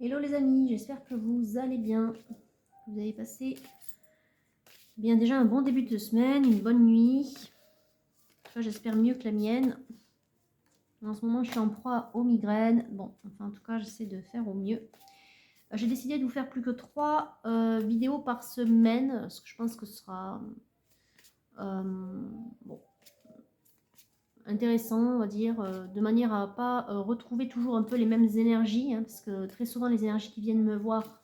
Hello les amis, j'espère que vous allez bien. Vous avez passé bien déjà un bon début de semaine, une bonne nuit. Enfin, j'espère mieux que la mienne. En ce moment, je suis en proie aux migraines. Bon, enfin en tout cas, j'essaie de faire au mieux. J'ai décidé de vous faire plus que 3 vidéos par semaine, parce que je pense que ce sera bon, intéressant, on va dire, de manière à pas retrouver toujours un peu les mêmes énergies, hein, parce que très souvent les énergies qui viennent me voir,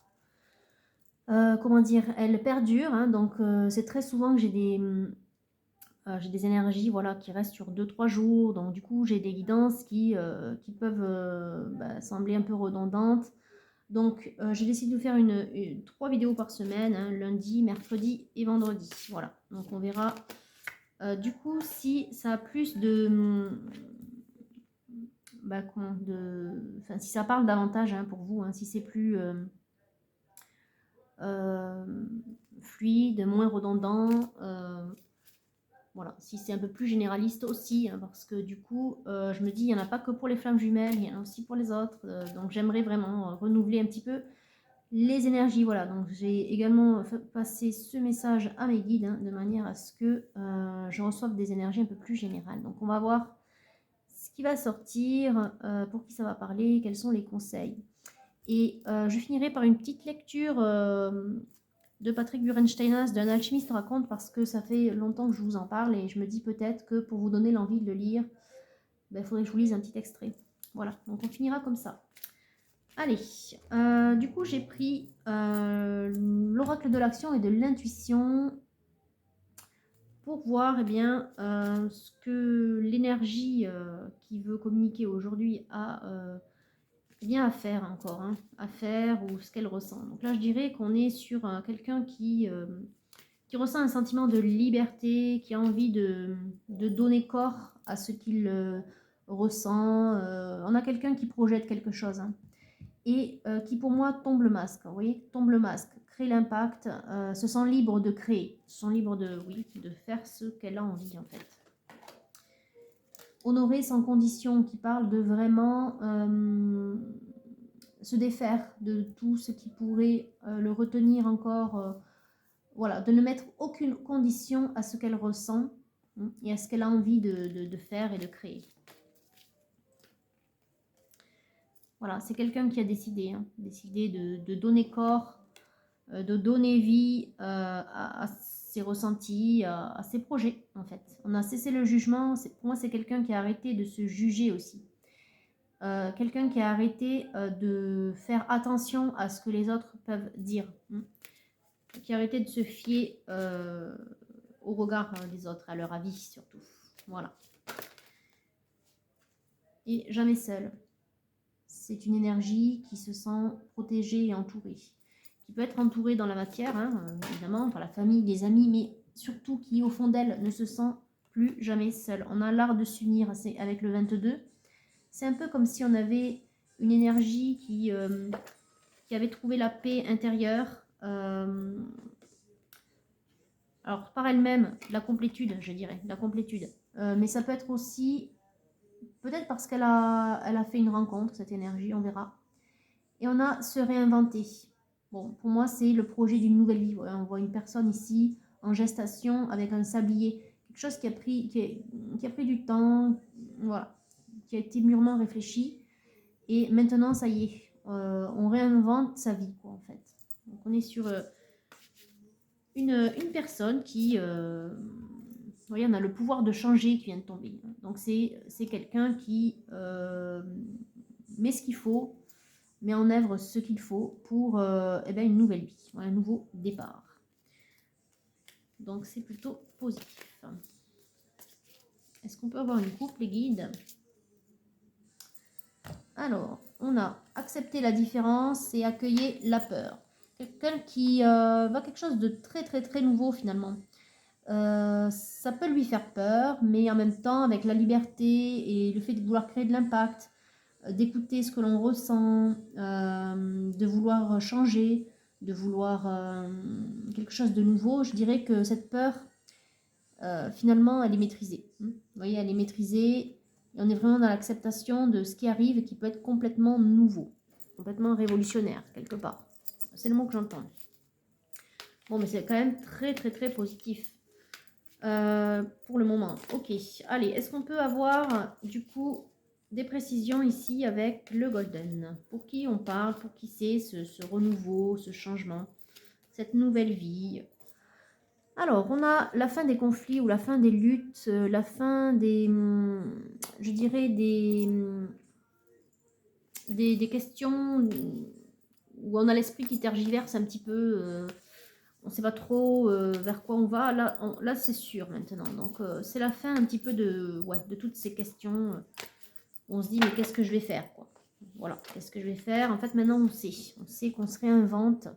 comment dire, elles perdurent, hein, donc c'est très souvent que j'ai des énergies voilà, qui restent sur 2-3 jours, donc du coup j'ai des guidances qui peuvent sembler un peu redondantes. Donc j'ai décidé de faire 3 vidéos par semaine, hein, lundi, mercredi et vendredi. Voilà, donc on verra du coup si ça a plus de... Enfin, si ça parle davantage, hein, pour vous, hein, si c'est plus euh, fluide, moins redondant. Voilà, si c'est un peu plus généraliste aussi, hein, parce que du coup, je me dis, il n'y en a pas que pour les flammes jumelles, il y en a aussi pour les autres. Donc j'aimerais vraiment renouveler un petit peu les énergies. Voilà, donc j'ai également passé ce message à mes guides, hein, de manière à ce que je reçoive des énergies un peu plus générales. Donc on va voir ce qui va sortir, pour qui ça va parler, quels sont les conseils. Et je finirai par une petite lecture de Patrick Burensteinas, d'un alchimiste raconte, parce que ça fait longtemps que je vous en parle et je me dis peut-être que pour vous donner l'envie de le lire, il faudrait que je vous lise un petit extrait. Voilà, donc on finira comme ça. Allez, du coup j'ai pris l'oracle de l'action et de l'intuition pour voir ce que l'énergie qui veut communiquer aujourd'hui a bien à faire encore, hein, à faire ou ce qu'elle ressent. Donc là je dirais qu'on est sur quelqu'un qui ressent un sentiment de liberté, qui a envie de donner corps à ce qu'il ressent. On a quelqu'un qui projette quelque chose, hein, et qui pour moi tombe le masque. Vous voyez, tombe le masque, crée l'impact, se sent libre de créer, se sent libre de faire ce qu'elle a envie en fait. Honorer sans condition, qui parle de vraiment se défaire de tout ce qui pourrait le retenir encore. Voilà, de ne mettre aucune condition à ce qu'elle ressent, hein, et à ce qu'elle a envie de faire et de créer. Voilà, c'est quelqu'un qui a décidé, hein, de donner corps, de donner vie à ses ressentis, à ses projets en fait. On a cessé le jugement, pour moi c'est quelqu'un qui a arrêté de se juger aussi. Quelqu'un qui a arrêté de faire attention à ce que les autres peuvent dire, hein, qui a arrêté de se fier au regard des autres, à leur avis surtout. Voilà. Et jamais seul. C'est une énergie qui se sent protégée et entourée. Qui peut être entourée dans la matière, hein, évidemment, par la famille, les amis, mais surtout qui, au fond d'elle, ne se sent plus jamais seule. On a l'art de s'unir avec le 22. C'est un peu comme si on avait une énergie qui avait trouvé la paix intérieure. Alors, par elle-même, la complétude, je dirais, la complétude. Mais ça peut être aussi, peut-être parce qu'elle a fait une rencontre, cette énergie, on verra. Et on a se réinventer. Bon, pour moi, c'est le projet d'une nouvelle vie. Voilà, on voit une personne ici en gestation avec un sablier. Quelque chose qui a pris du temps, voilà, qui a été mûrement réfléchi. Et maintenant, ça y est, on réinvente sa vie, quoi, en fait. Donc, on est sur une personne qui... vous voyez, on a le pouvoir de changer qui vient de tomber. Donc, c'est quelqu'un qui met ce qu'il faut, met en œuvre ce qu'il faut pour une nouvelle vie, un nouveau départ. Donc, c'est plutôt positif. Est-ce qu'on peut avoir une coupe, les guides? Alors, on a accepté la différence et accueilli la peur. Quelqu'un qui va quelque chose de très très très nouveau finalement. Ça peut lui faire peur, mais en même temps, avec la liberté et le fait de vouloir créer de l'impact, d'écouter ce que l'on ressent, de vouloir changer, de vouloir quelque chose de nouveau, je dirais que cette peur, finalement, elle est maîtrisée. Vous voyez, elle est maîtrisée, et on est vraiment dans l'acceptation de ce qui arrive et qui peut être complètement nouveau. complètement révolutionnaire, quelque part. C'est le mot que j'entends. Bon, mais c'est quand même très, très, très positif. Pour le moment. Ok, allez, est-ce qu'on peut avoir, du coup, des précisions ici avec le Golden? Pour qui on parle? Pour qui c'est ce renouveau, ce changement, cette nouvelle vie? Alors, on a la fin des conflits ou la fin des luttes, la fin des, je dirais, des questions où on a l'esprit qui tergiverse un petit peu, on ne sait pas trop vers quoi on va. Là c'est sûr maintenant. Donc, c'est la fin un petit peu de toutes ces questions. On se dit, mais qu'est-ce que je vais faire, quoi. Voilà, qu'est-ce que je vais faire? En fait, maintenant, on sait. On sait qu'on se réinvente.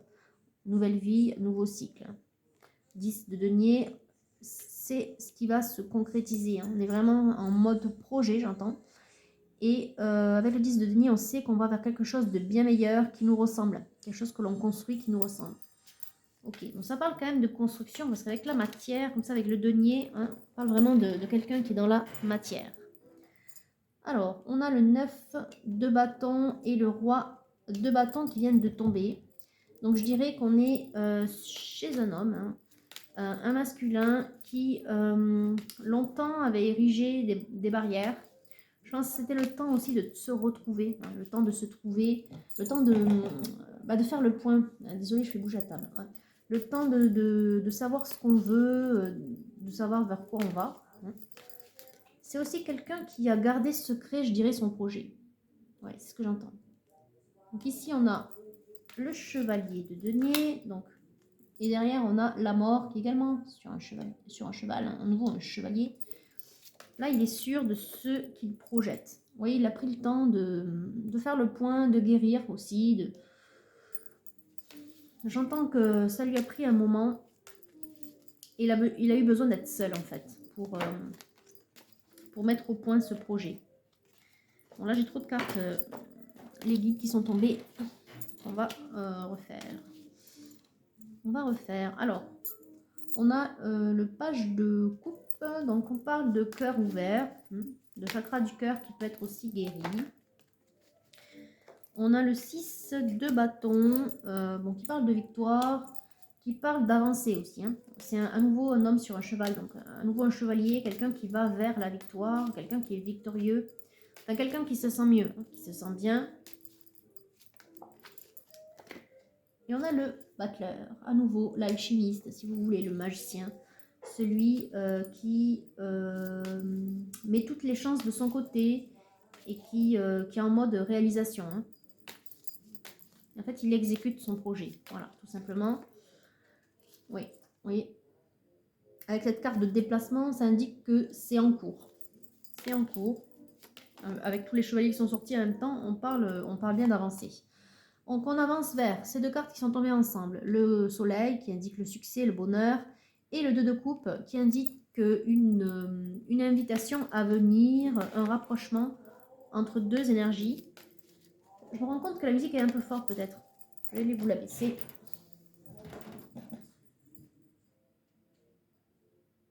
Nouvelle vie, nouveau cycle. 10 de denier, c'est ce qui va se concrétiser. On est vraiment en mode projet, j'entends. Et avec le 10 de denier, on sait qu'on va vers quelque chose de bien meilleur qui nous ressemble. Quelque chose que l'on construit qui nous ressemble. Ok, donc ça parle quand même de construction, parce qu'avec la matière, comme ça avec le denier, hein, on parle vraiment de quelqu'un qui est dans la matière. Alors, on a le 9 de bâton et le roi de bâton qui viennent de tomber. Donc je dirais qu'on est chez un homme, hein, un masculin qui longtemps avait érigé des barrières. Je pense que c'était le temps aussi de se retrouver, hein, le temps de se trouver, le temps de faire le point. Désolée, je fais bouger la table. Hein. Le temps de savoir ce qu'on veut, de savoir vers quoi on va. Hein. C'est aussi quelqu'un qui a gardé secret, je dirais, son projet. Ouais, c'est ce que j'entends. Donc ici, on a le chevalier de denier. Donc, et derrière, on a la mort qui est également sur un cheval, à nouveau un chevalier. Là, il est sûr de ce qu'il projette. Vous voyez, il a pris le temps de faire le point, de guérir aussi. J'entends que ça lui a pris un moment. Il a eu besoin d'être seul, en fait, pour mettre au point ce projet. Bon, là, j'ai trop de cartes, les guides qui sont tombés. On va refaire. On va refaire. Alors, on a le page de coupe. Donc, on parle de cœur ouvert, de chakra du cœur qui peut être aussi guéri. On a le 6 de bâton, bon, qui parle de victoire, qui parle d'avancée aussi. Hein. C'est à nouveau un homme sur un cheval, donc à nouveau un chevalier, quelqu'un qui va vers la victoire, quelqu'un qui est victorieux, enfin quelqu'un qui se sent mieux, hein, qui se sent bien. Et on a le battleur, à nouveau l'alchimiste, si vous voulez, le magicien. Celui qui met toutes les chances de son côté et qui est en mode réalisation. Hein. En fait, il exécute son projet. Voilà, tout simplement. Oui, oui. Avec cette carte de déplacement, ça indique que c'est en cours. C'est en cours. Avec tous les chevaliers qui sont sortis en même temps, on parle bien d'avancer. Donc, on avance vers ces deux cartes qui sont tombées ensemble. Le soleil qui indique le succès, le bonheur, et le 2 de coupe qui indique une invitation à venir, un rapprochement entre deux énergies. Je me rends compte que la musique est un peu forte peut-être. Je vais vous la baisser.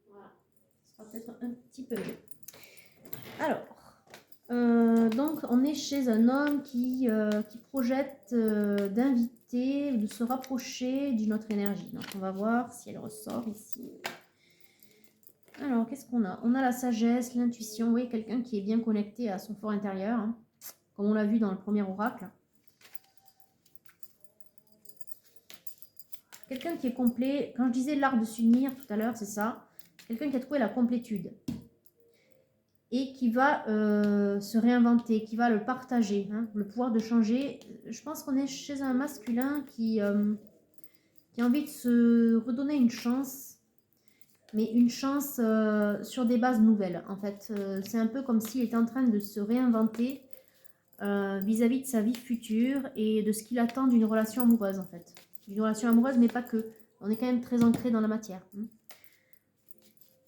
Voilà, ce sera peut-être un petit peu mieux. Alors, donc on est chez un homme qui projette d'inviter, de se rapprocher d'une autre énergie. Donc on va voir si elle ressort ici. Alors, qu'est-ce qu'on a? On a la sagesse, l'intuition, oui, quelqu'un qui est bien connecté à son fort intérieur, hein, comme on l'a vu dans le premier oracle. Quelqu'un qui est complet. Quand je disais l'art de s'unir tout à l'heure, c'est ça. Quelqu'un qui a trouvé la complétude. Et qui va se réinventer, qui va le partager, hein, le pouvoir de changer. Je pense qu'on est chez un masculin qui a envie de se redonner une chance. Mais une chance sur des bases nouvelles, en fait. C'est un peu comme s'il était en train de se réinventer vis-à-vis de sa vie future et de ce qu'il attend d'une relation amoureuse, en fait. D'une relation amoureuse, mais pas que. On est quand même très ancré dans la matière. Hein.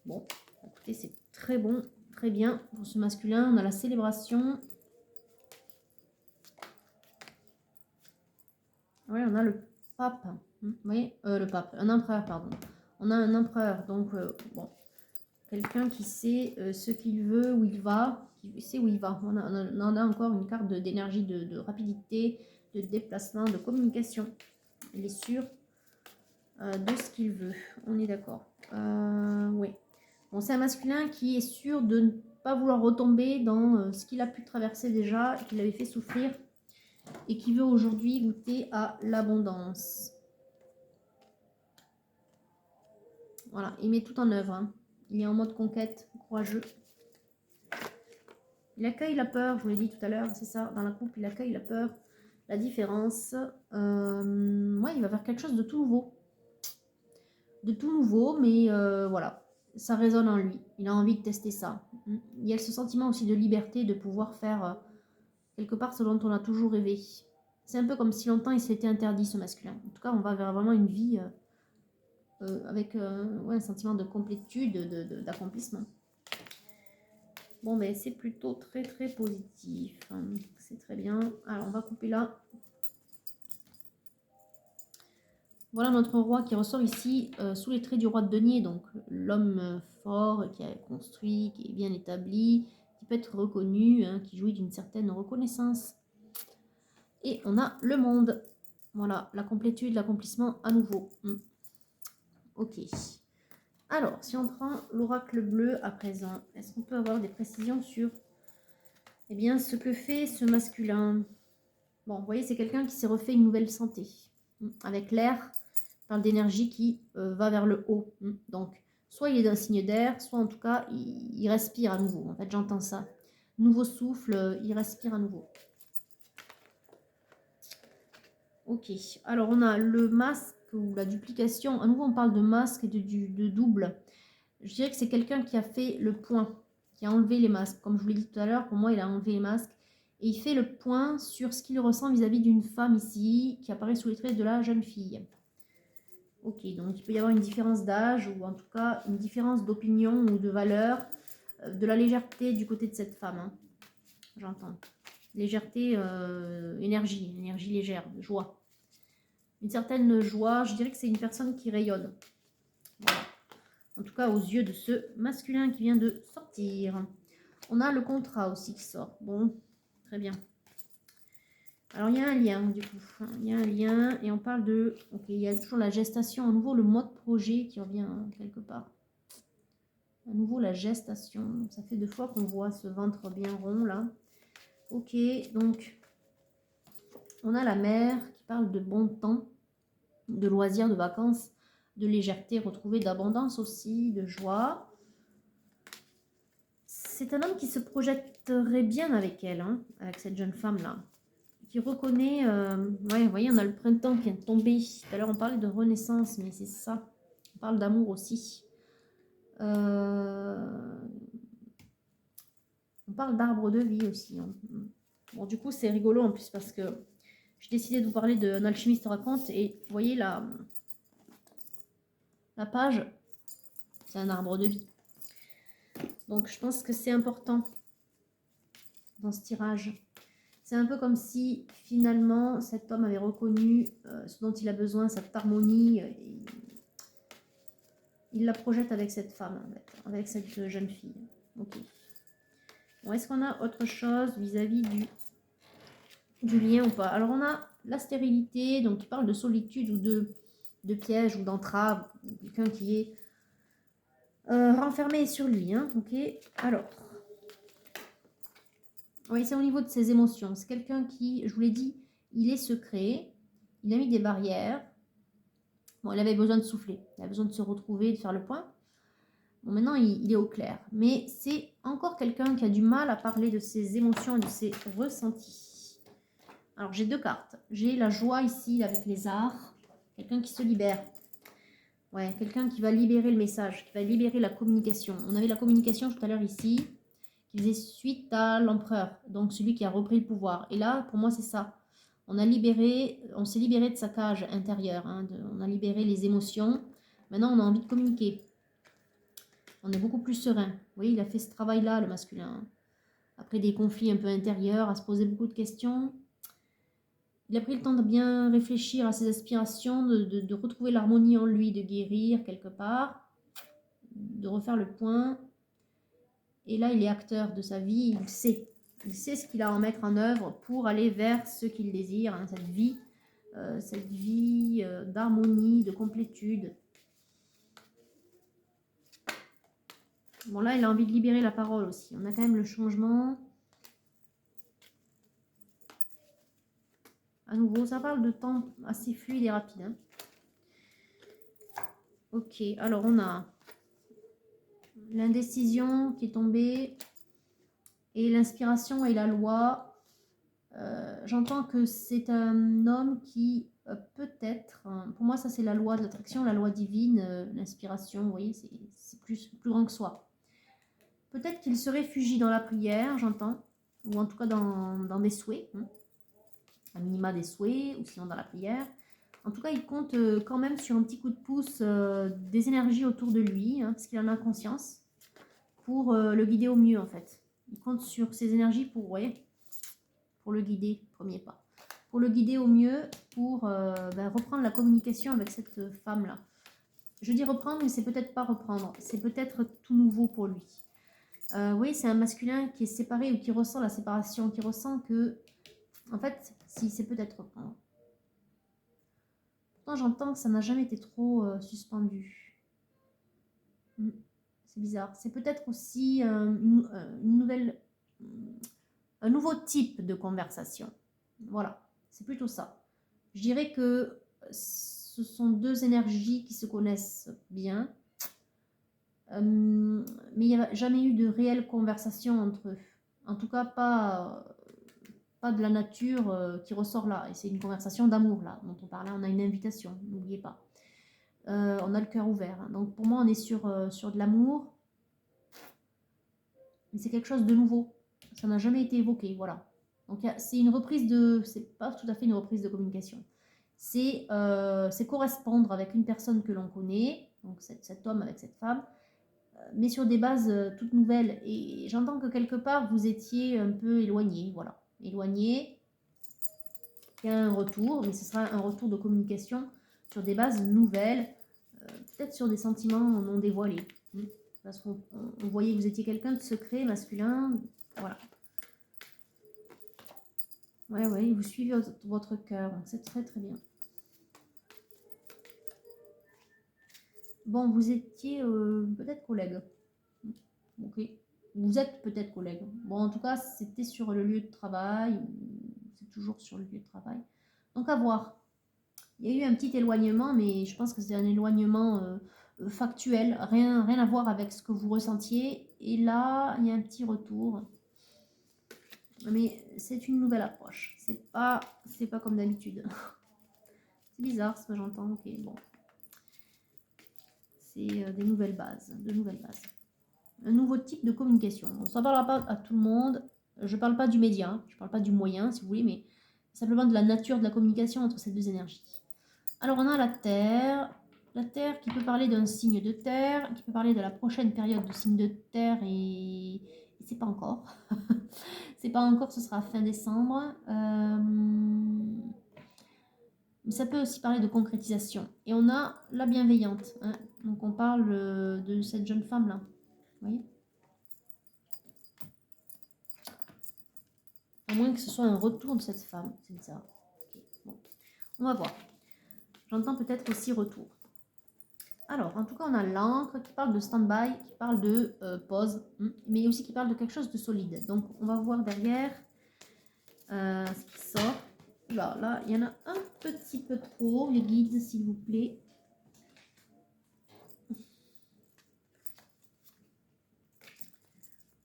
Bon, écoutez, c'est très bon, très bien pour ce masculin. On a la célébration. Ouais, on a le pape. Vous voyez, le pape, un empereur, pardon. On a un empereur, donc bon, quelqu'un qui sait ce qu'il veut, où il va, qui sait où il va. On a encore une carte d'énergie, de rapidité, de déplacement, de communication. Il est sûr de ce qu'il veut. On est d'accord. Oui. Bon, c'est un masculin qui est sûr de ne pas vouloir retomber dans ce qu'il a pu traverser déjà, qu'il avait fait souffrir, et qui veut aujourd'hui goûter à l'abondance. Voilà, il met tout en œuvre. Hein. Il est en mode conquête, courageux. Il accueille la peur, je vous l'ai dit tout à l'heure, c'est ça, dans la coupe, il accueille la peur, la différence. Ouais, il va faire quelque chose de tout nouveau. De tout nouveau, mais voilà, ça résonne en lui. Il a envie de tester ça. Il y a ce sentiment aussi de liberté, de pouvoir faire quelque part ce dont on a toujours rêvé. C'est un peu comme si longtemps il s'était interdit, ce masculin. En tout cas, on va vers vraiment une vie avec ouais, un sentiment de complétude, d'accomplissement. Bon, mais c'est plutôt très très positif. C'est très bien. Alors, on va couper là. Voilà notre roi qui ressort ici sous les traits du roi de denier. Donc, l'homme fort, qui a construit, qui est bien établi, qui peut être reconnu, hein, qui jouit d'une certaine reconnaissance. Et on a le monde. Voilà, la complétude, l'accomplissement à nouveau. Ok. Alors, si on prend l'oracle bleu à présent, est-ce qu'on peut avoir des précisions sur ce que fait ce masculin? Bon, vous voyez, c'est quelqu'un qui s'est refait une nouvelle santé. Avec l'air, on parle d'énergie qui va vers le haut. Donc, soit il est d'un signe d'air, soit en tout cas, il respire à nouveau. En fait, j'entends ça. Nouveau souffle, il respire à nouveau. Ok. Alors, on a le masque ou la duplication. À nouveau, on parle de masque et de double. Je dirais que c'est quelqu'un qui a fait le point, qui a enlevé les masques. Comme je vous l'ai dit tout à l'heure, pour moi, il a enlevé les masques. Et il fait le point sur ce qu'il ressent vis-à-vis d'une femme ici, qui apparaît sous les traits de la jeune fille. Ok, donc il peut y avoir une différence d'âge, ou en tout cas une différence d'opinion ou de valeur, de la légèreté du côté de cette femme. Hein. J'entends. Légèreté, énergie légère, joie. Une certaine joie, je dirais que c'est une personne qui rayonne. Voilà. En tout cas, aux yeux de ce masculin qui vient de sortir. On a le contrat aussi qui sort. Bon, très bien. Alors, il y a un lien, du coup. Il y a un lien et on parle de... Ok, il y a toujours la gestation. À nouveau, le mode projet qui revient quelque part. À nouveau, la gestation. Ça fait 2 fois qu'on voit ce ventre bien rond, là. Ok, donc, on a la mère qui parle de bon temps, de loisirs, de vacances, de légèreté retrouvée, d'abondance aussi, de joie. C'est un homme qui se projetterait bien avec elle, hein, avec cette jeune femme-là. Qui reconnaît... ouais, vous voyez, on a le printemps qui vient de tomber. Tout à l'heure, on parlait de renaissance, mais c'est ça. On parle d'amour aussi. On parle d'arbre de vie aussi. Hein. Bon, du coup, c'est rigolo en plus parce que j'ai décidé de vous parler d'un alchimiste raconte. Et vous voyez, la page, c'est un arbre de vie. Donc, je pense que c'est important dans ce tirage. C'est un peu comme si, finalement, cet homme avait reconnu ce dont il a besoin, cette harmonie. Il la projette avec cette femme, en fait, avec cette jeune fille. Ok. Bon, est-ce qu'on a autre chose vis-à-vis du lien ou pas? Alors, on a la stérilité, donc qui parle de solitude ou de piège ou d'entrave. Quelqu'un qui est renfermé sur lui. Hein, ok. Alors... Oui, c'est au niveau de ses émotions. C'est quelqu'un qui, je vous l'ai dit, il est secret. Il a mis des barrières. Bon, il avait besoin de souffler. Il a besoin de se retrouver, de faire le point. Bon, maintenant, il est au clair. Mais c'est encore quelqu'un qui a du mal à parler de ses émotions et de ses ressentis. Alors, j'ai 2 cartes. J'ai la joie ici avec les arts. Quelqu'un qui se libère. Ouais, quelqu'un qui va libérer le message, qui va libérer la communication. On avait la communication tout à l'heure ici, qui faisait suite à l'empereur, donc celui qui a repris le pouvoir. Et là, pour moi, c'est ça. On s'est libéré de sa cage intérieure, hein, on a libéré les émotions. Maintenant, on a envie de communiquer. On est beaucoup plus serein. Vous voyez, il a fait ce travail-là, le masculin. Hein. Après des conflits un peu intérieurs, à se poser beaucoup de questions. Il a pris le temps de bien réfléchir à ses aspirations, de retrouver l'harmonie en lui, de guérir quelque part, de refaire le point. Et là, il est acteur de sa vie, il sait. Il sait ce qu'il a à en mettre en œuvre pour aller vers ce qu'il désire, hein, cette vie d'harmonie, de complétude. Bon, là, il a envie de libérer la parole aussi. On a quand même le changement. À nouveau, ça parle de temps assez fluide et rapide. Hein. Ok, alors on a l'indécision qui est tombée et l'inspiration et la loi. J'entends que c'est un homme qui peut-être, hein, pour moi ça c'est la loi de l'attraction, la loi divine, l'inspiration, vous voyez, c'est plus grand que soi. Peut-être qu'il se réfugie dans la prière, j'entends, ou en tout cas dans des souhaits, hein, à minima des souhaits, ou sinon dans la prière. En tout cas, il compte quand même sur un petit coup de pouce des énergies autour de lui, hein, parce qu'il en a conscience, pour le guider au mieux en fait. Il compte sur ces énergies pour, ouais, pour le guider, premier pas. Pour le guider au mieux, pour reprendre la communication avec cette femme-là. Je dis reprendre, mais c'est peut-être pas reprendre, c'est peut-être tout nouveau pour lui. Oui, c'est un masculin qui est séparé ou qui ressent la séparation, qui ressent que, en fait, si c'est peut-être reprendre. Pourtant, j'entends que ça n'a jamais été trop suspendu. C'est bizarre. C'est peut-être aussi une nouvelle, un nouveau type de conversation. Voilà, c'est plutôt ça. Je dirais que ce sont deux énergies qui se connaissent bien, mais il n'y a jamais eu de réelle conversation entre eux. En tout cas, pas de la nature qui ressort là. Et c'est une conversation d'amour là, dont on parlait. On a une invitation, n'oubliez pas. On a le cœur ouvert. Hein. Donc pour moi, on est sur de l'amour. Mais c'est quelque chose de nouveau. Ça n'a jamais été évoqué, voilà. Donc c'est une reprise de... C'est pas tout à fait une reprise de communication. C'est correspondre avec une personne que l'on connaît, donc cet homme avec cette femme, mais sur des bases toutes nouvelles. Et j'entends que quelque part, vous étiez un peu éloigné, voilà. Éloigné. Il y a un retour, mais ce sera un retour de communication sur des bases nouvelles, peut-être sur des sentiments non dévoilés. Parce qu'on voyait que vous étiez quelqu'un de secret, masculin, voilà. Ouais, vous suivez votre cœur, c'est très très bien. Bon, vous étiez peut-être collègue. Ok. Vous êtes peut-être collègue. Bon, en tout cas, c'était sur le lieu de travail, c'est toujours sur le lieu de travail. Donc à voir. Il y a eu un petit éloignement, mais je pense que c'est un éloignement factuel, rien à voir avec ce que vous ressentiez. Et là, il y a un petit retour. Mais c'est une nouvelle approche. C'est pas comme d'habitude. C'est bizarre ce que j'entends. Ok, bon. C'est des nouvelles bases, de nouvelles bases. Un nouveau type de communication. Bon, ça ne parlera pas à tout le monde. Je ne parle pas du média, hein. Je ne parle pas du moyen, si vous voulez, mais simplement de la nature de la communication entre ces deux énergies. Alors, on a la Terre. La Terre qui peut parler d'un signe de Terre, qui peut parler de la prochaine période de signe de Terre, et c'est pas encore. C'est pas encore, ce sera fin décembre. Mais ça peut aussi parler de concrétisation. Et on a la bienveillante. Hein. Donc on parle de cette jeune femme-là. Vous voyez ? À moins que ce soit un retour de cette femme. C'est bizarre. Okay. Bon. On va voir. J'entends peut-être aussi retour. Alors, en tout cas, on a l'encre qui parle de stand-by, qui parle de pause, mais aussi qui parle de quelque chose de solide. Donc, on va voir derrière ce qui sort. Là, il y en a un petit peu trop. Les guides, s'il vous plaît.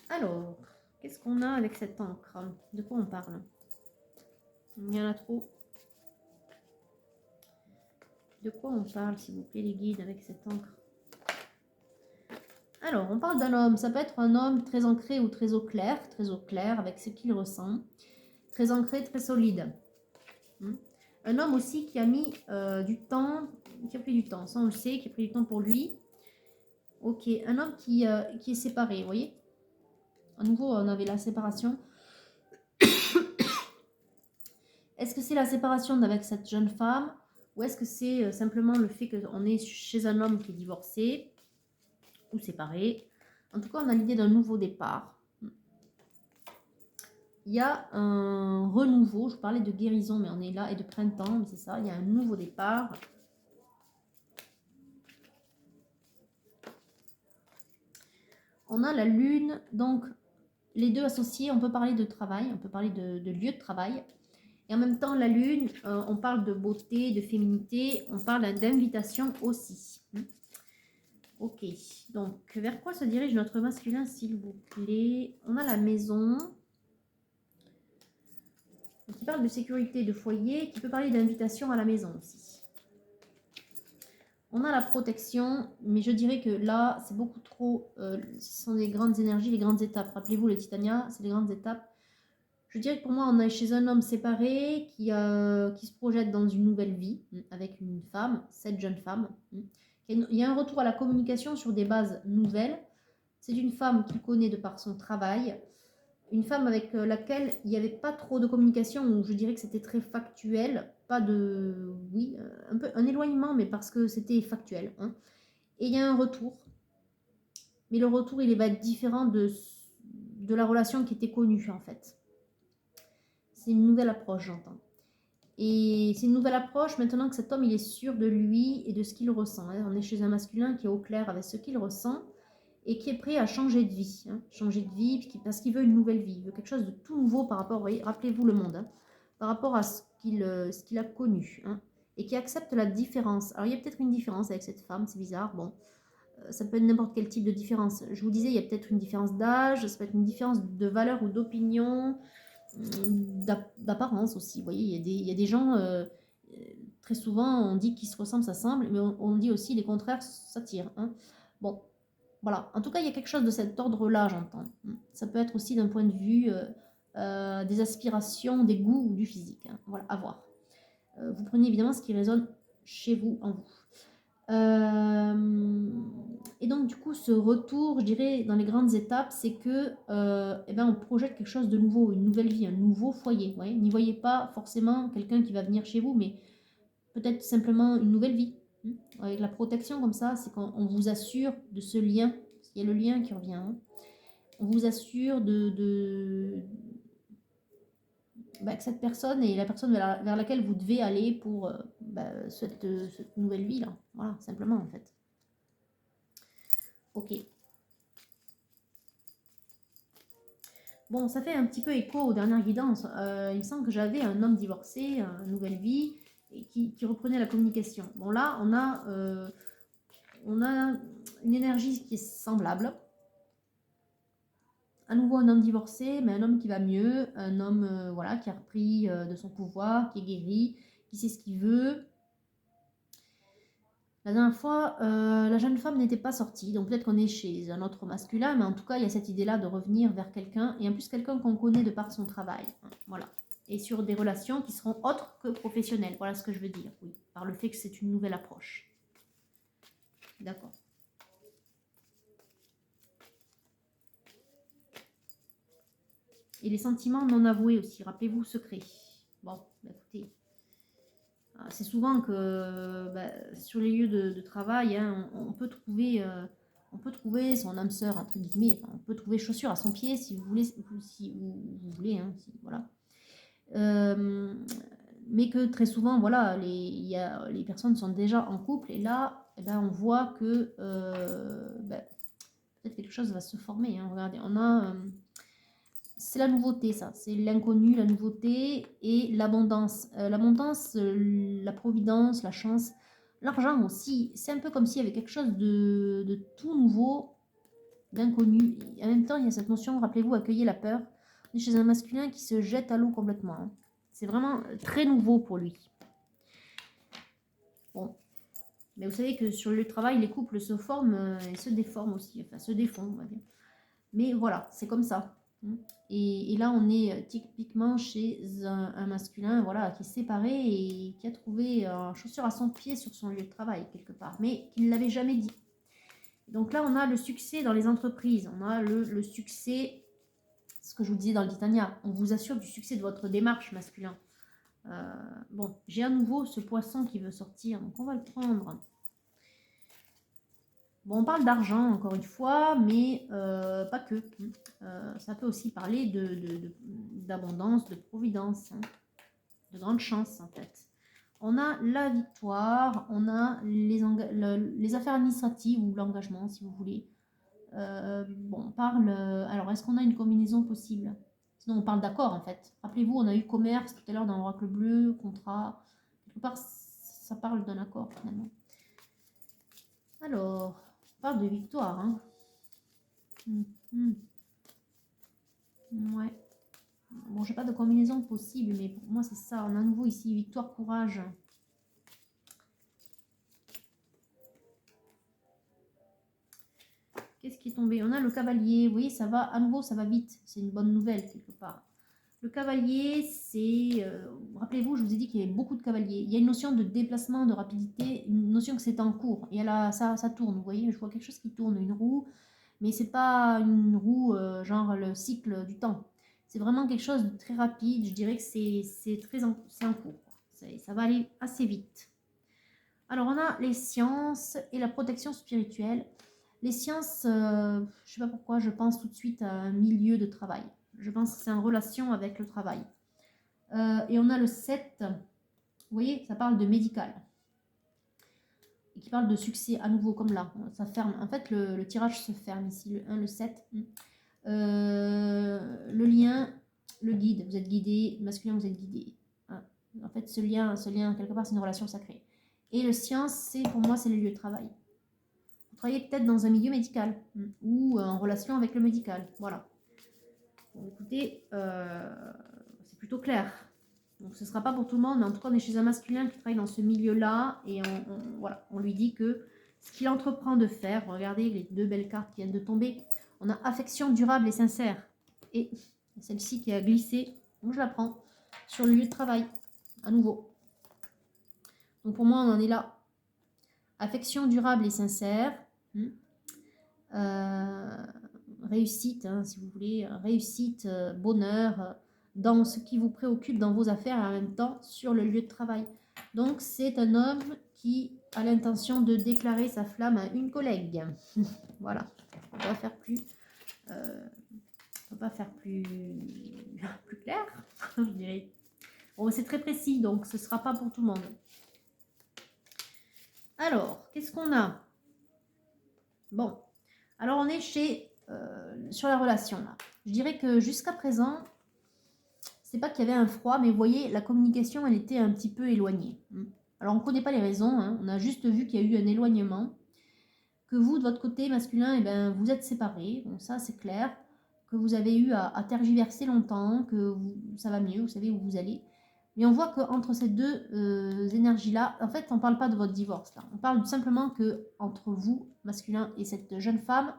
Alors, qu'est-ce qu'on a avec cette encre? De quoi on parle? Il y en a trop. De quoi on parle, s'il vous plaît, les guides, avec cette encre? Alors, on parle d'un homme. Ça peut être un homme très ancré ou très au clair avec ce qu'il ressent. Très ancré, très solide. Un homme aussi qui a mis du temps, qui a pris du temps, ça on le sait, qui a pris du temps pour lui. Ok, un homme qui est séparé, vous voyez? À nouveau, on avait la séparation. Est-ce que c'est la séparation avec cette jeune femme ou est-ce que c'est simplement le fait qu'on est chez un homme qui est divorcé ou séparé? En tout cas, on a l'idée d'un nouveau départ. il y a un renouveau. Je parlais de guérison, mais on est là, et de printemps, mais c'est ça, il y a un nouveau départ. On a la lune, donc les deux associés, on peut parler de travail, on peut parler de lieu de travail. Et en même temps, la lune, on parle de beauté, de féminité, on parle d'invitation aussi. Ok, donc vers quoi se dirige notre masculin, s'il vous plaît? On a la maison, qui parle de sécurité, de foyer, qui peut parler d'invitation à la maison aussi. On a la protection, mais je dirais que là, c'est beaucoup trop... ce sont les grandes énergies, les grandes étapes. Rappelez-vous, les Titania, c'est les grandes étapes. Je dirais que pour moi, on est chez un homme séparé qui se projette dans une nouvelle vie avec une femme, cette jeune femme. Il y a un retour à la communication sur des bases nouvelles. C'est une femme qu'il connaît de par son travail. Une femme avec laquelle il n'y avait pas trop de communication, où je dirais que c'était très factuel, pas de... Oui, un peu un éloignement, mais parce que c'était factuel. Et il y a un retour. Mais le retour, il va être différent de la relation qui était connue, en fait. C'est une nouvelle approche, j'entends. Et c'est une nouvelle approche maintenant que cet homme, il est sûr de lui et de ce qu'il ressent. On est chez un masculin qui est au clair avec ce qu'il ressent et qui est prêt à changer de vie. Changer de vie parce qu'il veut une nouvelle vie. Il veut quelque chose de tout nouveau par rapport, rappelez-vous le monde, par rapport à ce qu'il a connu. Et qui accepte la différence. Alors il y a peut-être une différence avec cette femme, c'est bizarre. Bon, ça peut être n'importe quel type de différence. Je vous disais, il y a peut-être une différence d'âge, ça peut être une différence de valeur ou d'opinion, d'apparence aussi. Vous voyez, il y a des gens, très souvent, on dit qu'ils se ressemblent, ça semble, mais on dit aussi les contraires s'attirent. Bon, voilà. En tout cas, il y a quelque chose de cet ordre-là, j'entends. Ça peut être aussi d'un point de vue des aspirations, des goûts ou du physique. Voilà, à voir. Vous prenez évidemment ce qui résonne chez vous, en vous. Et donc du coup ce retour, je dirais, dans les grandes étapes, c'est que on projette quelque chose de nouveau, une nouvelle vie, un nouveau foyer. N'y voyez pas forcément quelqu'un qui va venir chez vous, mais peut-être simplement une nouvelle vie. Avec la protection comme ça, c'est qu'on vous assure de ce lien. Il y a le lien qui revient. On vous assure que cette personne est la personne vers laquelle vous devez aller pour cette nouvelle vie là. Voilà, simplement en fait. Ok. Bon, ça fait un petit peu écho aux dernières guidances. Il me semble que j'avais un homme divorcé, une nouvelle vie, et qui reprenait la communication. Bon, là, on a une énergie qui est semblable. À nouveau, un homme divorcé, mais un homme qui va mieux, un homme voilà, qui a repris de son pouvoir, qui est guéri, qui sait ce qu'il veut. La dernière fois, la jeune femme n'était pas sortie, donc peut-être qu'on est chez un autre masculin, mais en tout cas, il y a cette idée-là de revenir vers quelqu'un, et en plus quelqu'un qu'on connaît de par son travail. Voilà. Et sur des relations qui seront autres que professionnelles. Voilà ce que je veux dire, oui. Par le fait que c'est une nouvelle approche. D'accord. Et les sentiments non avoués aussi, rappelez-vous, secrets. Bon, écoutez... C'est souvent que sur les lieux de travail, on peut trouver son âme sœur, entre guillemets. Enfin, on peut trouver chaussure à son pied si vous voulez, si vous voulez, voilà. Mais que très souvent, voilà, les personnes sont déjà en couple et là, on voit que peut-être quelque chose va se former. Regardez, on a... c'est la nouveauté, ça. C'est l'inconnu, la nouveauté et l'abondance. L'abondance, la providence, la chance, l'argent aussi. C'est un peu comme s'il y avait quelque chose de tout nouveau, d'inconnu. En même temps, il y a cette notion, rappelez-vous, accueillir la peur. On est chez un masculin qui se jette à l'eau complètement. C'est vraiment très nouveau pour lui. Bon. Mais vous savez que sur le travail, les couples se forment et se déforment aussi. Enfin, se défont, on va dire. Mais voilà, c'est comme ça. Et là, on est typiquement chez un masculin, voilà, qui est séparé et qui a trouvé chaussure à son pied sur son lieu de travail, quelque part, mais qui ne l'avait jamais dit. Donc là, on a le succès dans les entreprises, on a le succès, ce que je vous disais dans le Titania, on vous assure du succès de votre démarche masculin. Bon, j'ai à nouveau ce poisson qui veut sortir, donc on va le prendre. Bon, on parle d'argent, encore une fois, mais pas que. Ça peut aussi parler d'abondance, de providence, hein, de grande chance, en fait. On a la victoire, on a les affaires administratives ou l'engagement, si vous voulez. Bon, on parle... alors, est-ce qu'on a une combinaison possible? Sinon, on parle d'accord, en fait. Rappelez-vous, on a eu commerce tout à l'heure dans l'oracle bleu, contrat. Quelque part, ça parle d'un accord, finalement. Alors, on parle de victoire, hein. Ouais. Bon, j'ai pas de combinaison possible, mais pour moi, c'est ça. On a à nouveau ici victoire, courage. Qu'est-ce qui est tombé? On a le cavalier. Vous voyez, ça va, à nouveau, ça va vite. C'est une bonne nouvelle, quelque part. Le cavalier, c'est... rappelez-vous, je vous ai dit qu'il y avait beaucoup de cavaliers. Il y a une notion de déplacement, de rapidité, une notion que c'est en cours. Et là, ça tourne, vous voyez, je vois quelque chose qui tourne, une roue. Mais c'est pas une roue, genre le cycle du temps. C'est vraiment quelque chose de très rapide. Je dirais que c'est en cours. Ça va aller assez vite. Alors, on a les sciences et la protection spirituelle. Les sciences, je ne sais pas pourquoi, je pense tout de suite à un milieu de travail. Je pense que c'est en relation avec le travail. Et on a le 7, vous voyez, ça parle de médical. Et qui parle de succès à nouveau, comme là. Ça ferme. En fait, le tirage se ferme ici, le 1, le 7. Le lien, le guide, vous êtes guidé, masculin, vous êtes guidé. Hein. En fait, ce lien, quelque part, c'est une relation sacrée. Et le science, pour moi, c'est le lieu de travail. Vous travaillez peut-être dans un milieu médical ou en relation avec le médical. Voilà. Bon, écoutez, c'est plutôt clair. Donc ce ne sera pas pour tout le monde, mais en tout cas, on est chez un masculin qui travaille dans ce milieu-là et voilà, on lui dit que ce qu'il entreprend de faire, regardez les deux belles cartes qui viennent de tomber, on a affection durable et sincère. Et celle-ci qui a glissé, donc je la prends, sur le lieu de travail, à nouveau. Donc pour moi, on en est là. Affection durable et sincère. Réussite, hein, si vous voulez, réussite, bonheur, dans ce qui vous préoccupe dans vos affaires et en même temps sur le lieu de travail. Donc c'est un homme qui a l'intention de déclarer sa flamme à une collègue. Voilà, on va faire plus, on va faire plus clair, je dirais. Bon, c'est très précis, donc ce ne sera pas pour tout le monde. Alors, qu'est-ce qu'on a? Bon, alors on est sur la relation là. Je dirais que jusqu'à présent, c'est pas qu'il y avait un froid, mais vous voyez, la communication, elle était un petit peu éloignée. Alors on ne connaît pas les raisons, hein, on a juste vu qu'il y a eu un éloignement, que vous, de votre côté masculin, eh ben, vous êtes séparés, bon ça c'est clair, que vous avez eu à tergiverser longtemps, que ça va mieux, vous savez où vous allez. Mais on voit qu'entre ces deux énergies-là, en fait, on ne parle pas de votre divorce. Là. On parle simplement que entre vous, masculin, et cette jeune femme,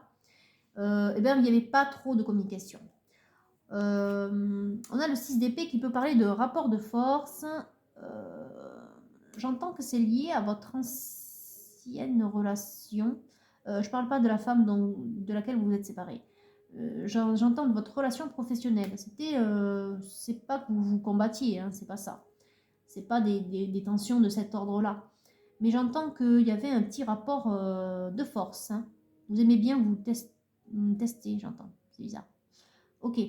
eh ben, il n'y avait pas trop de communication. On a le 6 d'épée qui peut parler de rapport de force. J'entends que c'est lié à votre ancienne relation. Je ne parle pas de la femme de laquelle vous vous êtes séparés. J'entends de votre relation professionnelle. C'est pas que vous vous combattiez, hein, c'est pas ça. C'est pas des tensions de cet ordre-là. Mais j'entends qu'il y avait un petit rapport de force. Hein. Vous aimez bien vous tester, j'entends. C'est bizarre. Ok.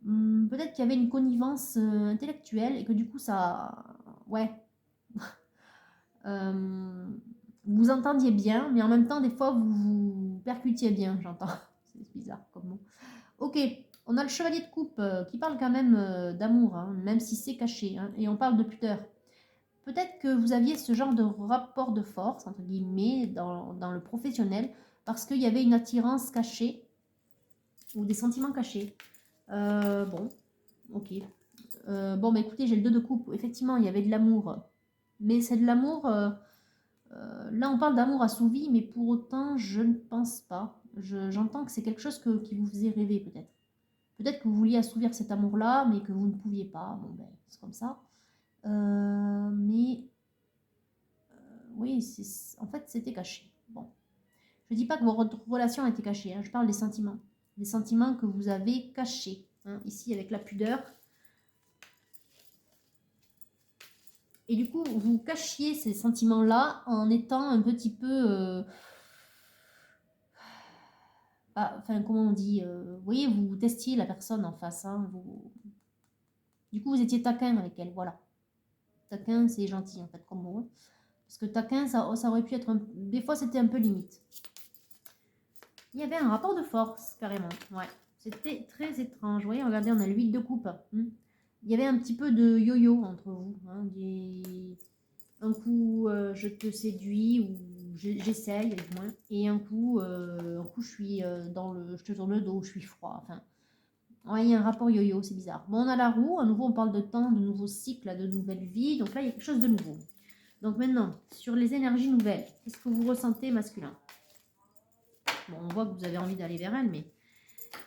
Peut-être qu'il y avait une connivence intellectuelle et que du coup ça... Ouais. Vous vous entendiez bien, mais en même temps, des fois, vous vous percutiez bien, j'entends. C'est bizarre comme mot. Ok, on a le chevalier de coupe qui parle quand même d'amour, hein, même si c'est caché, hein, et on parle de pudeur. Peut-être que vous aviez ce genre de rapport de force, entre guillemets, dans le professionnel, parce qu'il y avait une attirance cachée, ou des sentiments cachés. Bon, ok. Bon, bah écoutez, j'ai le 2 de coupe. Effectivement, il y avait de l'amour. Mais c'est de l'amour... là, on parle d'amour assouvi, mais pour autant, je ne pense pas. J'entends que c'est quelque chose qui vous faisait rêver, peut-être. Peut-être que vous vouliez assouvir cet amour-là, mais que vous ne pouviez pas. Bon, ben, c'est comme ça. Mais... oui, en fait, c'était caché. Bon. Je ne dis pas que votre relation a été cachée. Hein, je parle des sentiments. Des sentiments que vous avez cachés. Hein, ici, avec la pudeur. Et du coup, vous cachiez ces sentiments-là en étant un petit peu enfin, comment on dit, vous voyez, vous testiez la personne en face, hein, du coup, vous étiez taquin avec elle, voilà. Taquin, c'est gentil, en fait, comme mot. Hein. Parce que taquin, ça aurait pu être, des fois, c'était un peu limite. Il y avait un rapport de force, carrément, ouais. C'était très étrange. Vous voyez, regardez, on a le 8 de coupe. Il y avait un petit peu de yo-yo entre vous. Hein, un coup, je te séduis ou j'essaye, du moins. Et un coup, je suis je te tourne le dos, je suis froid. Enfin, ouais, il y a un rapport yo-yo, c'est bizarre. Bon, on a la roue. À nouveau, on parle de temps, de nouveaux cycles, de nouvelles vies. Donc là, il y a quelque chose de nouveau. Donc maintenant, sur les énergies nouvelles, qu'est-ce que vous ressentez masculin? Bon, on voit que vous avez envie d'aller vers elle,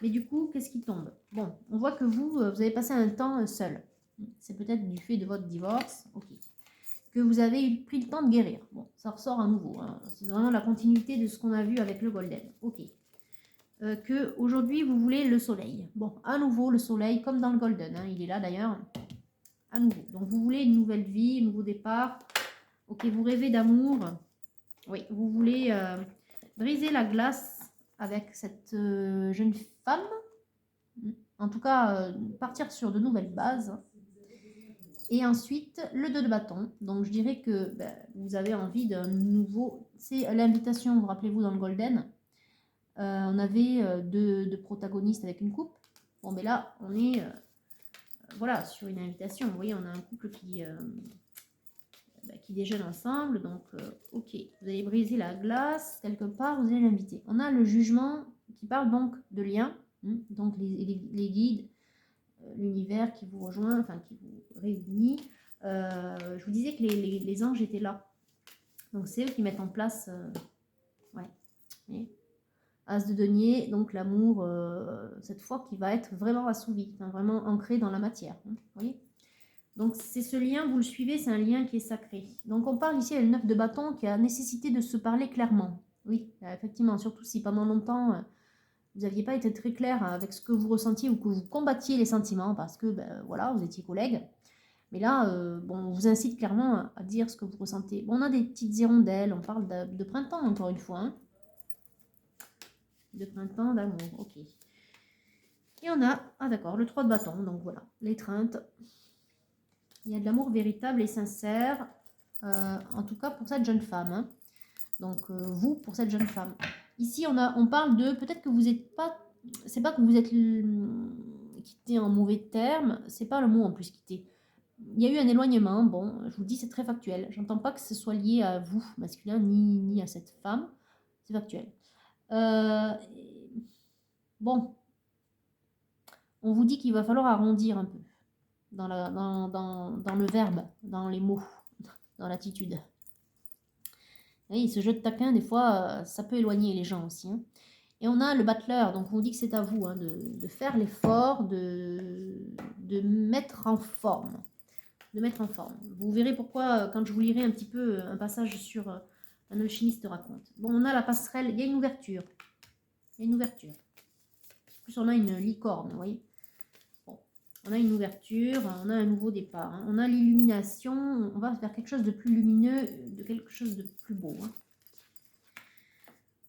mais du coup, qu'est-ce qui tombe? Bon, on voit que vous avez passé un temps seul. C'est peut-être du fait de votre divorce. Ok. Que vous avez pris le temps de guérir. Bon, ça ressort à nouveau. Hein. C'est vraiment la continuité de ce qu'on a vu avec le Golden. Ok. Que aujourd'hui vous voulez le soleil. Bon, à nouveau le soleil, comme dans le Golden. Hein, il est là d'ailleurs. À nouveau. Donc vous voulez une nouvelle vie, un nouveau départ. Ok, vous rêvez d'amour. Oui, vous voulez briser la glace avec cette jeune femme. En tout cas, partir sur de nouvelles bases. Et ensuite, le 2 de bâton. Donc, je dirais que vous avez envie d'un nouveau... C'est l'invitation, vous rappelez-vous, dans le Golden. On avait deux protagonistes avec une coupe. Bon, mais là, on est voilà, sur une invitation. Vous voyez, on a un couple qui déjeune ensemble. Donc, ok, vous allez briser la glace. Quelque part, vous allez l'inviter. On a le jugement qui parle donc de lien. Donc, les guides, l'univers qui vous rejoint, enfin, qui vous réunit. Je vous disais que les anges étaient là. Donc, c'est eux qui mettent en place... ouais. Et As de denier, donc l'amour, cette fois, qui va être vraiment assouvi, enfin, vraiment ancré dans la matière. Vous voyez? Donc, c'est ce lien, vous le suivez, c'est un lien qui est sacré. Donc, on parle ici à le 9 de bâton qui a nécessité de se parler clairement. Oui, effectivement, surtout si pendant longtemps, vous n'aviez pas été très clair avec ce que vous ressentiez ou que vous combattiez les sentiments parce que, voilà, vous étiez collègues. Mais là, bon, on vous incite clairement à dire ce que vous ressentez. Bon, on a des petites hirondelles, on parle de printemps encore une fois. Hein. De printemps, d'amour, ok. Et on a, ah d'accord, le 3 de bâton, donc voilà, l'étreinte. Il y a de l'amour véritable et sincère, en tout cas pour cette jeune femme. Hein. Donc vous, pour cette jeune femme. Ici, on parle de, peut-être que vous n'êtes pas, c'est pas que vous êtes quitté en mauvais termes, c'est pas le mot en plus quitté. Il y a eu un éloignement, bon, je vous dis, c'est très factuel. J'entends pas que ce soit lié à vous, masculin, ni à cette femme. C'est factuel. Bon, on vous dit qu'il va falloir arrondir un peu dans le verbe, dans les mots, dans l'attitude. Oui, ce jeu de taquin, des fois, ça peut éloigner les gens aussi. Hein. Et on a le battleur, donc on vous dit que c'est à vous hein, de faire l'effort, de mettre en forme. De mettre en forme. Vous verrez pourquoi, quand je vous lirai un petit peu un passage sur un alchimiste raconte. Bon, on a la passerelle, il y a une ouverture. Il y a une ouverture. En plus, on a une licorne, vous voyez. Bon, on a une ouverture, on a un nouveau départ. Hein. On a l'illumination, on va vers quelque chose de plus lumineux, de quelque chose de plus beau. Hein.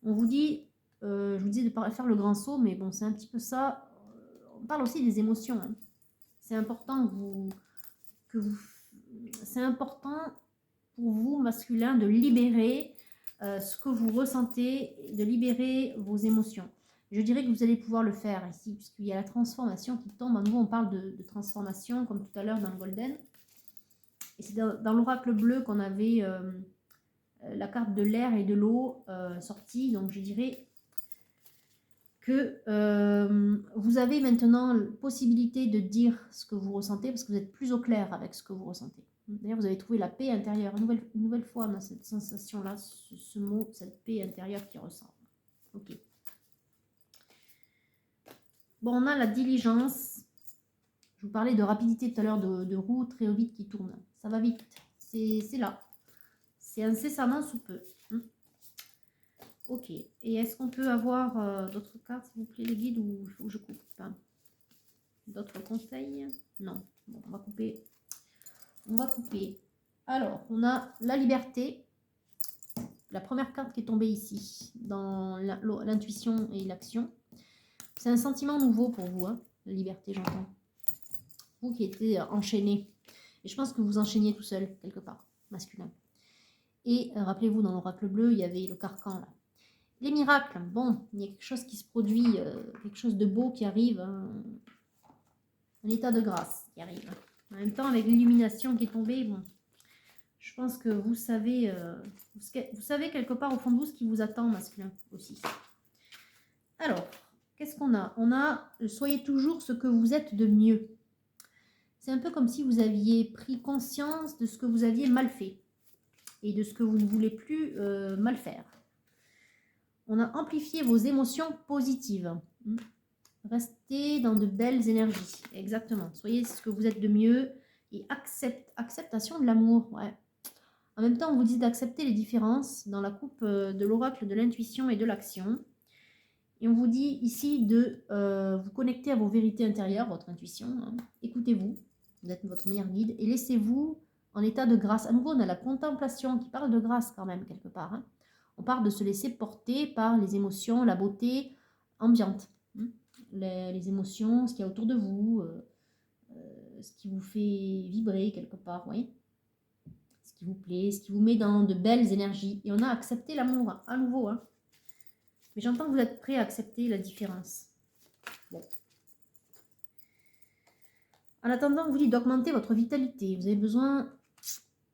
On vous dit, je vous disais de faire le grand saut, mais bon, c'est un petit peu ça. On parle aussi des émotions. Hein. C'est important c'est important pour vous, masculin, de libérer ce que vous ressentez, de libérer vos émotions. Je dirais que vous allez pouvoir le faire ici, puisqu'il y a la transformation qui tombe. À nouveau, on parle de transformation, comme tout à l'heure dans le Golden. Et c'est dans l'oracle bleu qu'on avait la carte de l'air et de l'eau sortie. Donc, je dirais que vous avez maintenant la possibilité de dire ce que vous ressentez, parce que vous êtes plus au clair avec ce que vous ressentez. D'ailleurs, vous avez trouvé la paix intérieure. Une nouvelle fois, on a cette sensation-là, ce mot, cette paix intérieure qui ressort. Ok. Bon, on a la diligence. Je vous parlais de rapidité tout à l'heure, de roue très vite qui tourne. Ça va vite. C'est là. C'est incessamment sous peu. Ok. Et est-ce qu'on peut avoir d'autres cartes, s'il vous plaît, les guides, ou il faut que je coupe d'autres conseils? Non. Bon, on va couper. On va couper. Alors, on a la liberté. la première carte qui est tombée ici, dans l'intuition et l'action. C'est un sentiment nouveau pour vous, hein, la liberté, j'entends. Vous qui étiez enchaîné. Et je pense que vous enchaîniez tout seul, quelque part, masculin. Et rappelez-vous, dans l'oracle bleu, il y avait le carcan, là. Les miracles, bon, il y a quelque chose qui se produit, quelque chose de beau qui arrive, hein, un état de grâce qui arrive. En même temps, avec l'illumination qui est tombée, bon, je pense que vous savez quelque part au fond de vous ce qui vous attend, masculin, aussi. Alors, qu'est-ce qu'on a? On a, soyez toujours ce que vous êtes de mieux. C'est un peu comme si vous aviez pris conscience de ce que vous aviez mal fait et de ce que vous ne voulez plus mal faire. On a amplifié vos émotions positives. Restez dans de belles énergies. Exactement. Soyez ce que vous êtes de mieux et acceptation de l'amour. Ouais. En même temps, on vous dit d'accepter les différences dans la coupe de l'oracle de l'intuition et de l'action. Et on vous dit ici de vous connecter à vos vérités intérieures, votre intuition. Hein. Écoutez-vous. Vous êtes votre meilleur guide. Et laissez-vous en état de grâce. À nouveau, on a la contemplation qui parle de grâce quand même, quelque part. Hein. On parle de se laisser porter par les émotions, la beauté ambiante. Les émotions, ce qu'il y a autour de vous, ce qui vous fait vibrer quelque part, vous voyez, ce qui vous plaît, ce qui vous met dans de belles énergies. Et on a accepté l'amour, à nouveau. Hein. Mais j'entends que vous êtes prêt à accepter la différence. Bon. En attendant, on vous dit d'augmenter votre vitalité. Vous avez besoin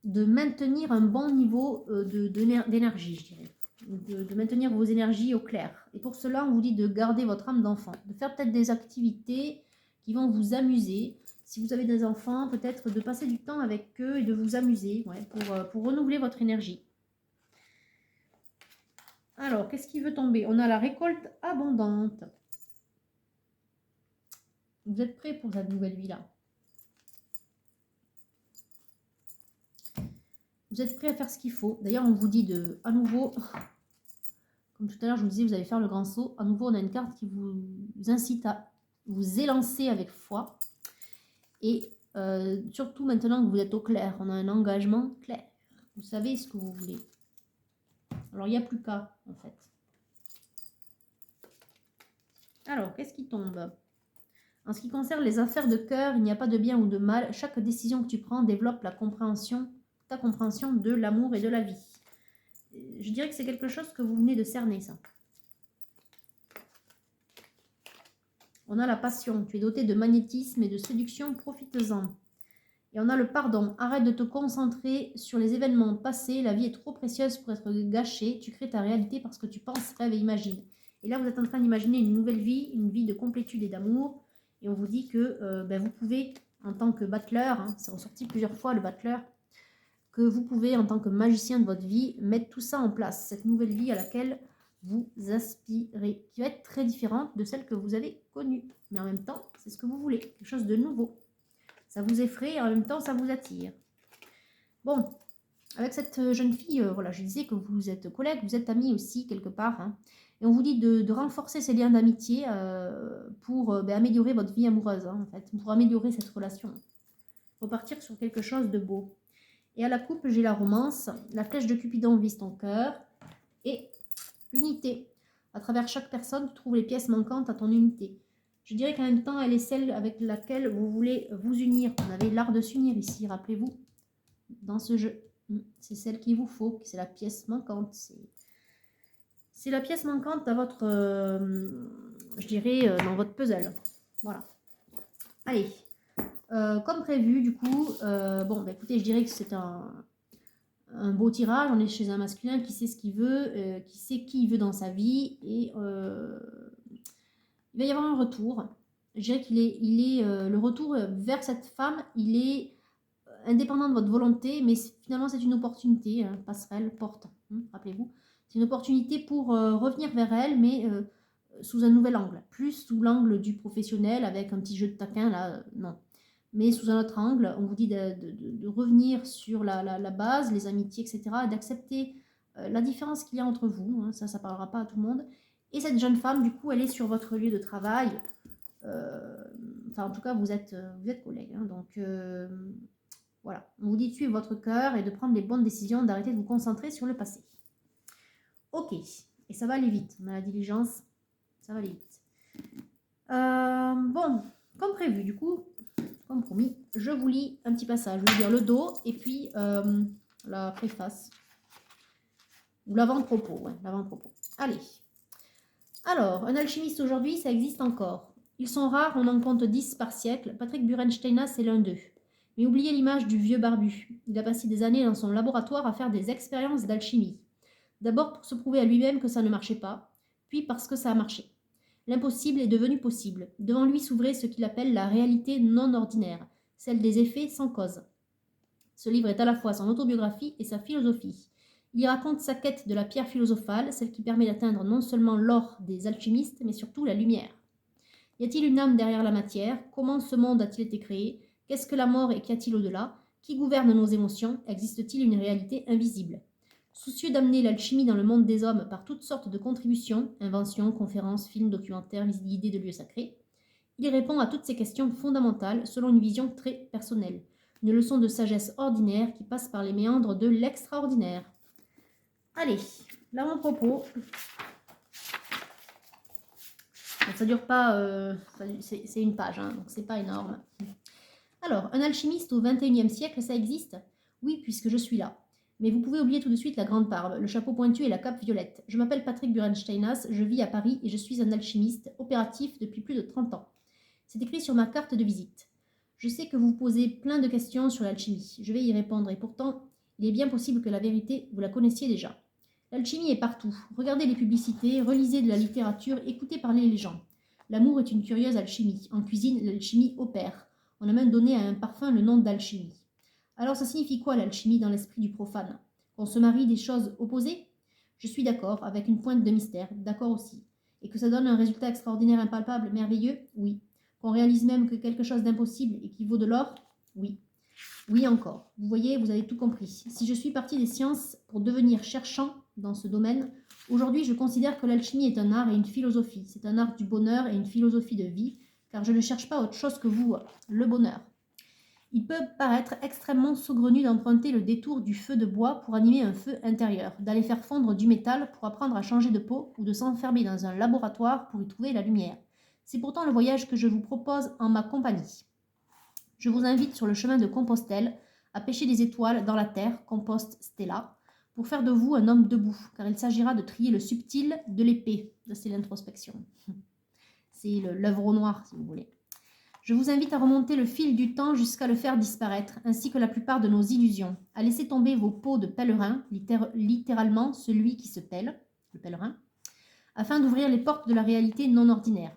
de maintenir un bon niveau d'énergie, je dirais. De maintenir vos énergies au clair. Et pour cela, on vous dit de garder votre âme d'enfant, de faire peut-être des activités qui vont vous amuser. Si vous avez des enfants, peut-être de passer du temps avec eux et de vous amuser, ouais, pour renouveler votre énergie. Alors, qu'est-ce qui veut tomber? On a la récolte abondante. Vous êtes prêts pour cette nouvelle vie-là? Vous êtes prêts à faire ce qu'il faut. D'ailleurs, on vous dit de, à nouveau, comme tout à l'heure, je vous disais, vous allez faire le grand saut. À nouveau, on a une carte qui vous incite à vous élancer avec foi. Et surtout, maintenant que vous êtes au clair, on a un engagement clair. Vous savez ce que vous voulez. Alors, il n'y a plus qu'à, en fait. Alors, qu'est-ce qui tombe? En ce qui concerne les affaires de cœur, il n'y a pas de bien ou de mal. Chaque décision que tu prends développe ta compréhension de l'amour et de la vie. Je dirais que c'est quelque chose que vous venez de cerner, ça. On a la passion. Tu es doté de magnétisme et de séduction, profites-en. Et on a le pardon. Arrête de te concentrer sur les événements passés. La vie est trop précieuse pour être gâchée. Tu crées ta réalité parce que tu penses, rêves et imagines. Et là, vous êtes en train d'imaginer une nouvelle vie, une vie de complétude et d'amour. Et on vous dit que vous pouvez, en tant que battleur, hein, c'est ressorti plusieurs fois le battleur, que vous pouvez, en tant que magicien de votre vie, mettre tout ça en place. Cette nouvelle vie à laquelle vous aspirez, qui va être très différente de celle que vous avez connue. Mais en même temps, c'est ce que vous voulez, quelque chose de nouveau. Ça vous effraie et en même temps, ça vous attire. Bon, avec cette jeune fille, voilà, je disais que vous êtes collègues, vous êtes amis aussi, quelque part. Hein, et on vous dit de renforcer ces liens d'amitié pour améliorer votre vie amoureuse, hein, en fait, pour améliorer cette relation. Repartir sur quelque chose de beau. Et à la coupe, j'ai la romance. La flèche de Cupidon vise ton cœur. Et l'unité. À travers chaque personne, tu trouves les pièces manquantes à ton unité. Je dirais qu'en même temps, elle est celle avec laquelle vous voulez vous unir. Vous avez l'art de s'unir ici, rappelez-vous, dans ce jeu. C'est celle qu'il vous faut, c'est la pièce manquante. C'est la pièce manquante à votre, je dirais, dans votre puzzle. Voilà. Allez. Comme prévu, du coup, bon, bah, écoutez, je dirais que c'est un beau tirage. On est chez un masculin qui sait ce qu'il veut, qui sait qui il veut dans sa vie, et il va y avoir un retour. Je dirais qu'il est le retour vers cette femme, il est indépendant de votre volonté, mais finalement c'est une opportunité, hein, passerelle, porte, rappelez-vous. C'est une opportunité pour revenir vers elle, mais sous un nouvel angle, plus sous l'angle du professionnel avec un petit jeu de taquin, là, non. Mais sous un autre angle, on vous dit de revenir sur la base, les amitiés, etc., d'accepter la différence qu'il y a entre vous, hein, ça ne parlera pas à tout le monde. Et cette jeune femme, du coup, elle est sur votre lieu de travail. Enfin, en tout cas, vous êtes collègues. Hein, donc, voilà. On vous dit de suivre votre cœur et de prendre les bonnes décisions, d'arrêter de vous concentrer sur le passé. Ok, et ça va aller vite. On a la diligence, ça va aller vite. Bon, comme prévu, du coup, comme promis, je vous lis un petit passage. Je vais lire le dos et puis la préface. Ou l'avant-propos, ouais, l'avant-propos. Allez. Alors, un alchimiste aujourd'hui, ça existe encore. Ils sont rares, on en compte 10 par siècle. Patrick Burensteinas est l'un d'eux. Mais oubliez l'image du vieux barbu. Il a passé des années dans son laboratoire à faire des expériences d'alchimie. D'abord pour se prouver à lui-même que ça ne marchait pas, puis parce que ça a marché. L'impossible est devenu possible. Devant lui s'ouvrait ce qu'il appelle la réalité non ordinaire, celle des effets sans cause. Ce livre est à la fois son autobiographie et sa philosophie. Il y raconte sa quête de la pierre philosophale, celle qui permet d'atteindre non seulement l'or des alchimistes, mais surtout la lumière. Y a-t-il une âme derrière la matière? Comment ce monde a-t-il été créé? Qu'est-ce que la mort et qu'y a-t-il au-delà? Qui gouverne nos émotions? Existe-t-il une réalité invisible? Soucieux d'amener l'alchimie dans le monde des hommes par toutes sortes de contributions, inventions, conférences, films, documentaires, visites guidées de lieux sacrés, il répond à toutes ces questions fondamentales selon une vision très personnelle, une leçon de sagesse ordinaire qui passe par les méandres de l'extraordinaire. Allez, l'avant-propos. Ça dure pas, c'est une page, hein, donc c'est pas énorme. Alors, un alchimiste au XXIe siècle, ça existe? Oui, puisque je suis là. Mais vous pouvez oublier tout de suite la grande barbe, le chapeau pointu et la cape violette. Je m'appelle Patrick Burensteinas, je vis à Paris et je suis un alchimiste opératif depuis plus de 30 ans. C'est écrit sur ma carte de visite. Je sais que vous vous posez plein de questions sur l'alchimie. Je vais y répondre et pourtant, il est bien possible que la vérité, vous la connaissiez déjà. L'alchimie est partout. Regardez les publicités, relisez de la littérature, écoutez parler les gens. L'amour est une curieuse alchimie. En cuisine, l'alchimie opère. On a même donné à un parfum le nom d'alchimie. Alors ça signifie quoi l'alchimie dans l'esprit du profane? Qu'on se marie des choses opposées? Je suis d'accord, avec une pointe de mystère, d'accord aussi. Et que ça donne un résultat extraordinaire, impalpable, merveilleux? Oui. Qu'on réalise même que quelque chose d'impossible et qui vaut de l'or? Oui. Oui encore. Vous voyez, vous avez tout compris. Si je suis partie des sciences pour devenir cherchant dans ce domaine, aujourd'hui je considère que l'alchimie est un art et une philosophie. C'est un art du bonheur et une philosophie de vie, car je ne cherche pas autre chose que vous, le bonheur. Il peut paraître extrêmement saugrenu d'emprunter le détour du feu de bois pour animer un feu intérieur, d'aller faire fondre du métal pour apprendre à changer de peau ou de s'enfermer dans un laboratoire pour y trouver la lumière. C'est pourtant le voyage que je vous propose en ma compagnie. Je vous invite sur le chemin de Compostelle à pêcher des étoiles dans la terre, compost stella, pour faire de vous un homme debout, car il s'agira de trier le subtil de l'épais. C'est l'introspection. C'est l'œuvre au noir, si vous voulez. Je vous invite à remonter le fil du temps jusqu'à le faire disparaître, ainsi que la plupart de nos illusions, à laisser tomber vos peaux de pèlerin, littéralement celui qui se pèle, le pèlerin, afin d'ouvrir les portes de la réalité non ordinaire.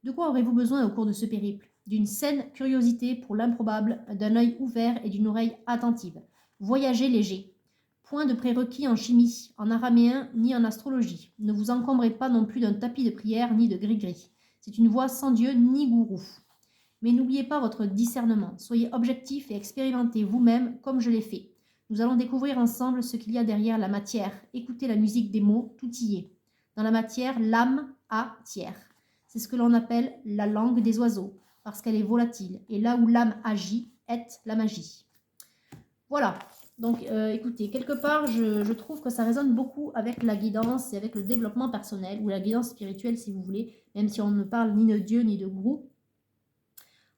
De quoi aurez-vous besoin au cours de ce périple? D'une saine curiosité pour l'improbable, d'un œil ouvert et d'une oreille attentive. Voyagez léger. Point de prérequis en chimie, en araméen ni en astrologie. Ne vous encombrez pas non plus d'un tapis de prière ni de gris-gris. C'est une voie sans Dieu ni gourou. Mais n'oubliez pas votre discernement. Soyez objectif et expérimentez vous-même comme je l'ai fait. Nous allons découvrir ensemble ce qu'il y a derrière la matière. Écoutez la musique des mots, tout y est. Dans la matière, l'âme a tiers. C'est ce que l'on appelle la langue des oiseaux, parce qu'elle est volatile. Et là où l'âme agit, est la magie. Voilà. Donc, écoutez, quelque part, je trouve que ça résonne beaucoup avec la guidance et avec le développement personnel, ou la guidance spirituelle, si vous voulez, même si on ne parle ni de Dieu ni de gourou.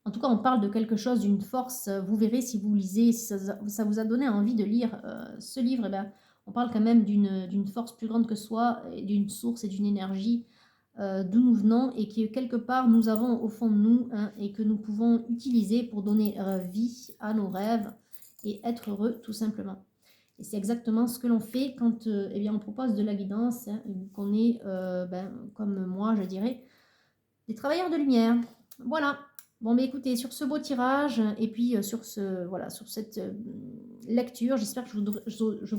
En tout cas, on parle de quelque chose, d'une force. Vous verrez si vous lisez, si ça vous a donné envie de lire ce livre, eh bien, on parle quand même d'une force plus grande que soi, et d'une source et d'une énergie d'où nous venons et que quelque part nous avons au fond de nous, hein, et que nous pouvons utiliser pour donner vie à nos rêves et être heureux tout simplement. Et c'est exactement ce que l'on fait quand eh bien, on propose de la guidance, hein, qu'on est, comme moi je dirais, des travailleurs de lumière. Voilà. Bon, mais écoutez, sur ce beau tirage et puis sur cette lecture, j'espère que je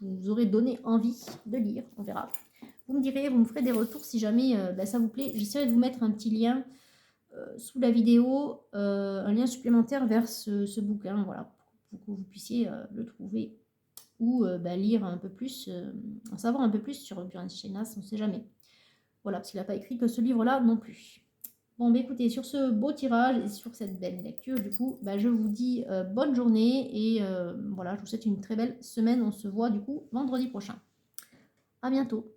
vous aurai donné envie de lire. On verra. Vous me direz, vous me ferez des retours si jamais ça vous plaît. J'essaierai de vous mettre un petit lien sous la vidéo, un lien supplémentaire vers ce bouquin, voilà, pour que vous puissiez le trouver ou lire un peu plus, en savoir un peu plus sur Burensteinas, on ne sait jamais. Voilà, parce qu'il n'a pas écrit que ce livre-là non plus. Bon, écoutez, sur ce beau tirage et sur cette belle lecture, du coup, je vous dis bonne journée et voilà, je vous souhaite une très belle semaine. On se voit du coup vendredi prochain. À bientôt.